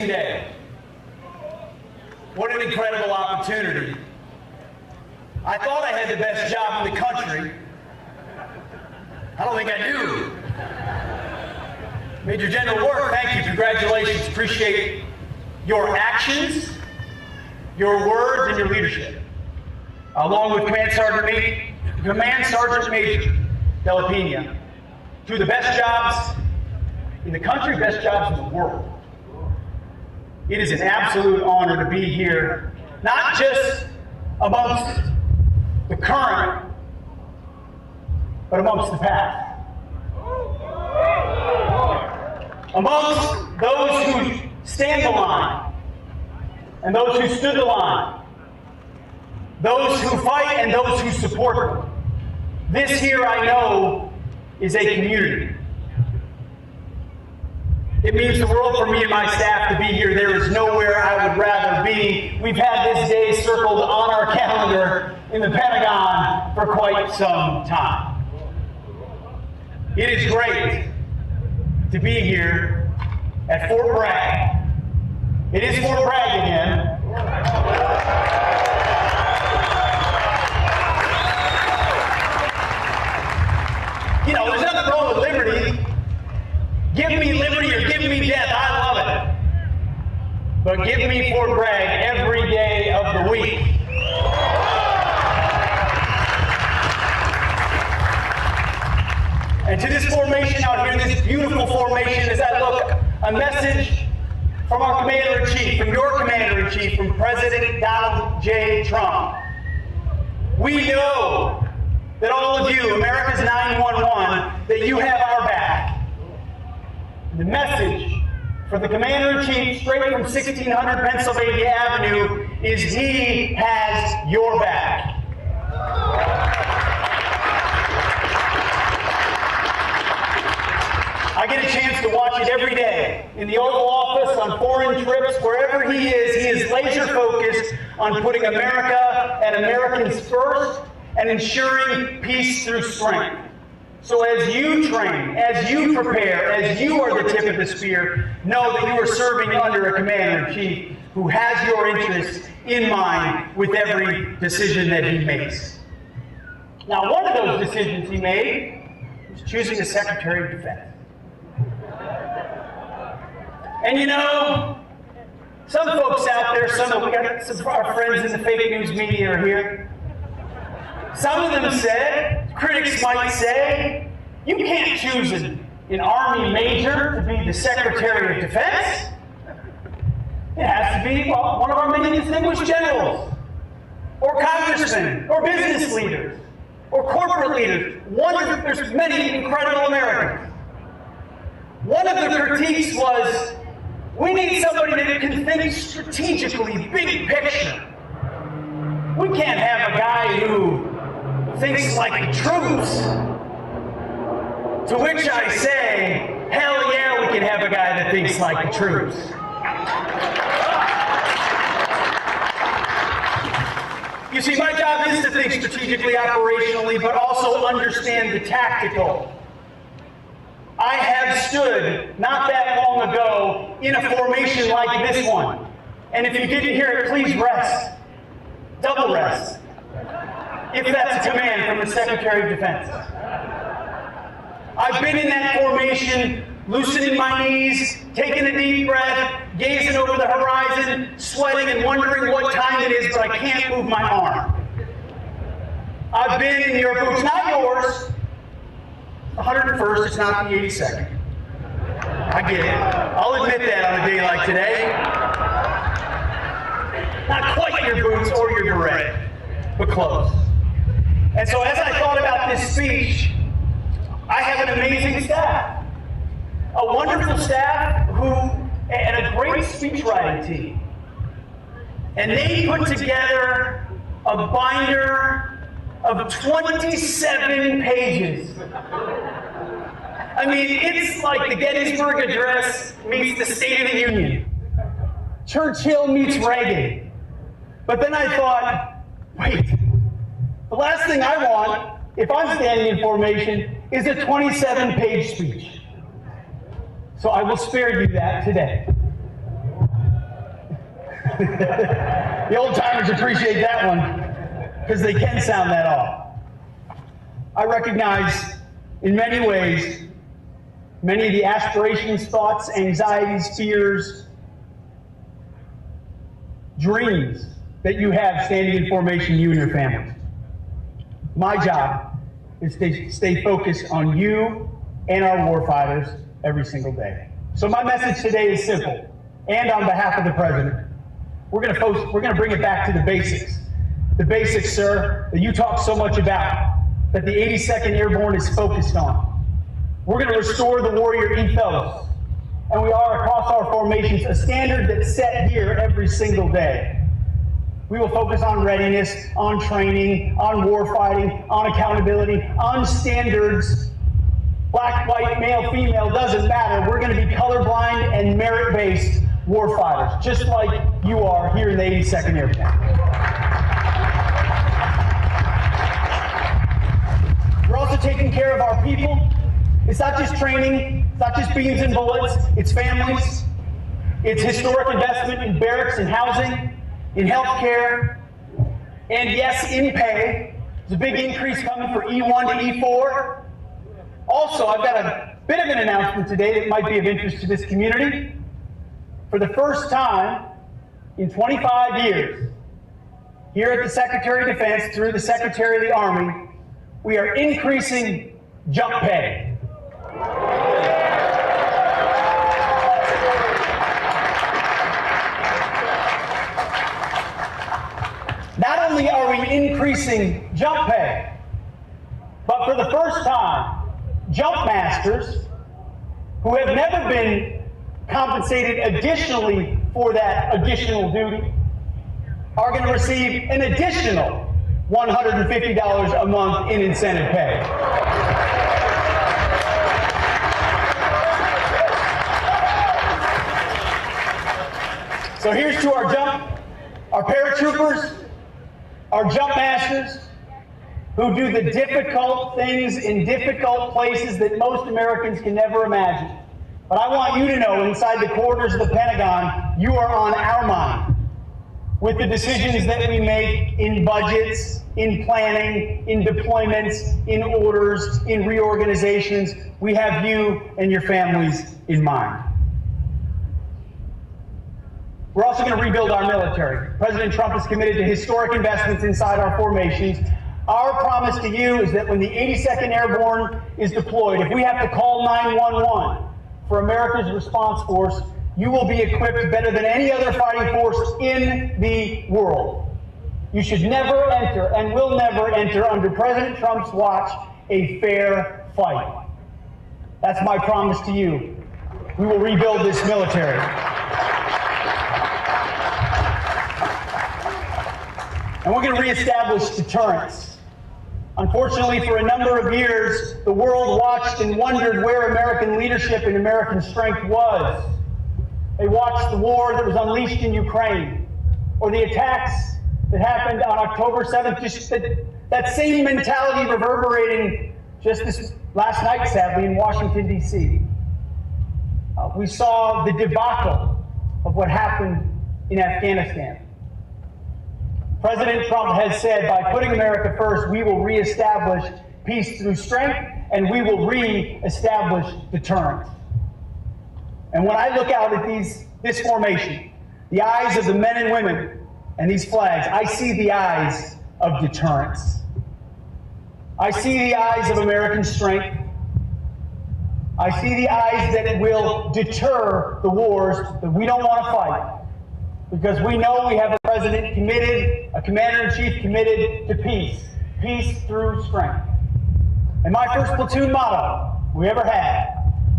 Day. What an incredible opportunity. I thought I had the best job in the country. I don't think I do. Major General Work, thank you, congratulations. Appreciate your actions, your words, and your leadership. Along with Command Sergeant Major Della Pena, two of the best jobs in the country, best jobs in the world. It is an absolute honor to be here, not just amongst the current, but amongst the past. Amongst those who stand the line, and those who stood the line, those who fight and those who support them. This here, I know, is a community. It means the world for me and my staff to be here. There is nowhere I would rather be. We've had this day circled on our calendar in the Pentagon for quite some time. It is great to be here at Fort Bragg. It is Fort Bragg again. You know, there's nothing wrong with liberty. Give me liberty or give me death, I love it. But give me Fort Bragg every day of the week. And to this formation out here, this beautiful formation, as I look, a message from our Commander-in-Chief, from your Commander-in-Chief, from President Donald J. Trump. We know that all of you, America's 911, that you have our back. The message for the Commander-in-Chief straight from 1600 Pennsylvania Avenue is he has your back. I get a chance to watch it every day. In the Oval Office, on foreign trips, wherever he is laser focused on putting America and Americans first and ensuring peace through strength. So as you train, as you prepare, as you are the tip of the spear, know that you are serving under a Commander-in-Chief who has your interests in mind with every decision that he makes. Now, one of those decisions he made was choosing a Secretary of Defense. And you know, some folks out there, some of our friends in the fake news media are here. Some of them said, critics might say, you can't choose an Army major to be the Secretary of Defense. It has to be, well, one of our many distinguished generals, or congressmen, or business leaders, or corporate leaders. There's many incredible Americans. One of the critiques was, we need somebody that can think strategically, big picture. We can't have a guy who thinks like the troops. To which I say, hell yeah, we can have a guy that thinks like the troops. You see, my job is to think strategically, operationally, but also understand the tactical. I have stood not that long ago in a formation like this one. And if you didn't hear it, please rest. Double rest. If that's a command from the Secretary of Defense. I've been in that formation, loosening my knees, taking a deep breath, gazing over the horizon, sweating and wondering what time it is, but I can't move my arm. I've been in your boots, not yours. 101st, it's not the 82nd. I get it. I'll admit that on a day like today. Not quite your boots or your beret, but close. And so as I thought about this speech, I have an amazing staff. A wonderful staff and a great speech writing team. And they put together a binder of 27 pages. I mean, it's like the Gettysburg Address meets the State of the Union. Churchill meets Reagan. But then I thought, wait, the last thing I want, if I'm standing in formation, is a 27-page speech. So I will spare you that today. The old timers appreciate that one because they can sound that off. I recognize in many ways many of the aspirations, thoughts, anxieties, fears, dreams that you have standing in formation, you and your families. My job is to stay focused on you and our warfighters every single day. So my message today is simple, and on behalf of the President, we're going to bring it back to the basics. The basics, sir, that you talk so much about, that the 82nd Airborne is focused on. We're going to restore the warrior ethos, and we are across our formations a standard that's set here every single day. We will focus on readiness, on training, on warfighting, on accountability, on standards. Black, white, male, female, doesn't matter. We're going to be colorblind and merit-based warfighters, just like you are here in the 82nd Airborne. We're also taking care of our people. It's not just training, it's not just beams and bullets, it's families, it's historic investment in barracks and housing, in health care, and yes, in pay. There's a big increase coming for E1 to E4. Also, I've got a bit of an announcement today that might be of interest to this community. For the first time in 25 years, here at the Secretary of Defense, through the Secretary of the Army, we are increasing jump pay. Not only are we increasing jump pay, but for the first time, jump masters who have never been compensated additionally for that additional duty are going to receive an additional $150 a month in incentive pay. So here's to our paratroopers, our jump masters, who do the difficult things in difficult places that most Americans can never imagine. But I want you to know, inside the corridors of the Pentagon, you are on our mind. With the decisions that we make in budgets, in planning, in deployments, in orders, in reorganizations, we have you and your families in mind. We're also going to rebuild our military. President Trump is committed to historic investments inside our formations. Our promise to you is that when the 82nd Airborne is deployed, if we have to call 911 for America's response force, you will be equipped better than any other fighting force in the world. You should never enter and will never enter under President Trump's watch a fair fight. That's my promise to you. We will rebuild this military. And we're going to reestablish deterrence. Unfortunately, for a number of years, the world watched and wondered where American leadership and American strength was. They watched the war that was unleashed in Ukraine, or the attacks that happened on October 7th, just that same mentality reverberating just this last night, sadly, in Washington, D.C. We saw the debacle of what happened in Afghanistan. President Trump has said, by putting America first, we will reestablish peace through strength, and we will reestablish deterrence. And when I look out at this formation, the eyes of the men and women and these flags, I see the eyes of deterrence. I see the eyes of American strength. I see the eyes that will deter the wars that we don't want to fight. Because we know we have a president committed, a commander-in-chief committed to peace. Peace through strength. And my first platoon motto we ever had,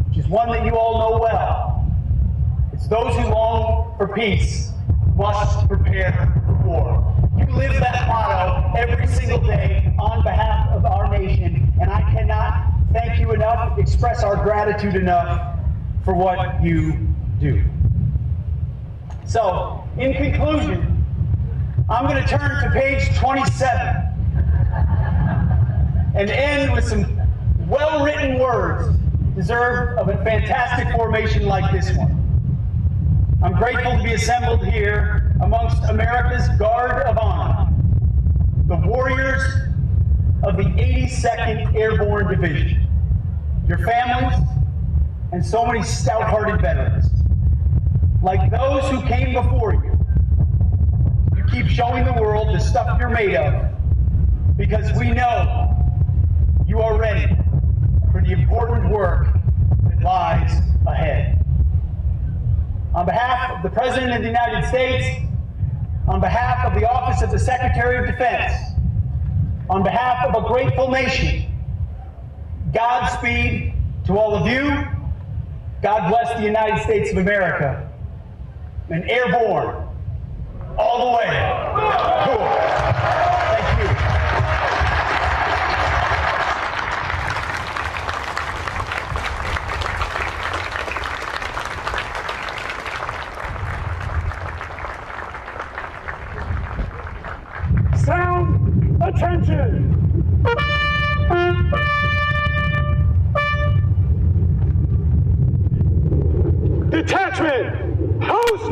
which is one that you all know well, it's those who long for peace must prepare for war. You live that motto every single day on behalf of our nation, and I cannot thank you enough, express our gratitude enough for what you do. So, in conclusion, I'm going to turn to page 27 and end with some well-written words deserved of a fantastic formation like this one. I'm grateful to be assembled here amongst America's Guard of Honor, the warriors of the 82nd Airborne Division, your families, and so many stout-hearted veterans. Like those who came before you, you keep showing the world the stuff you're made of, because we know you are ready for the important work that lies ahead. On behalf of the President of the United States, on behalf of the Office of the Secretary of Defense, on behalf of a grateful nation, Godspeed to all of you. God bless the United States of America. And airborne, all the way. Cool. Thank you. Sound attention! Detachment, house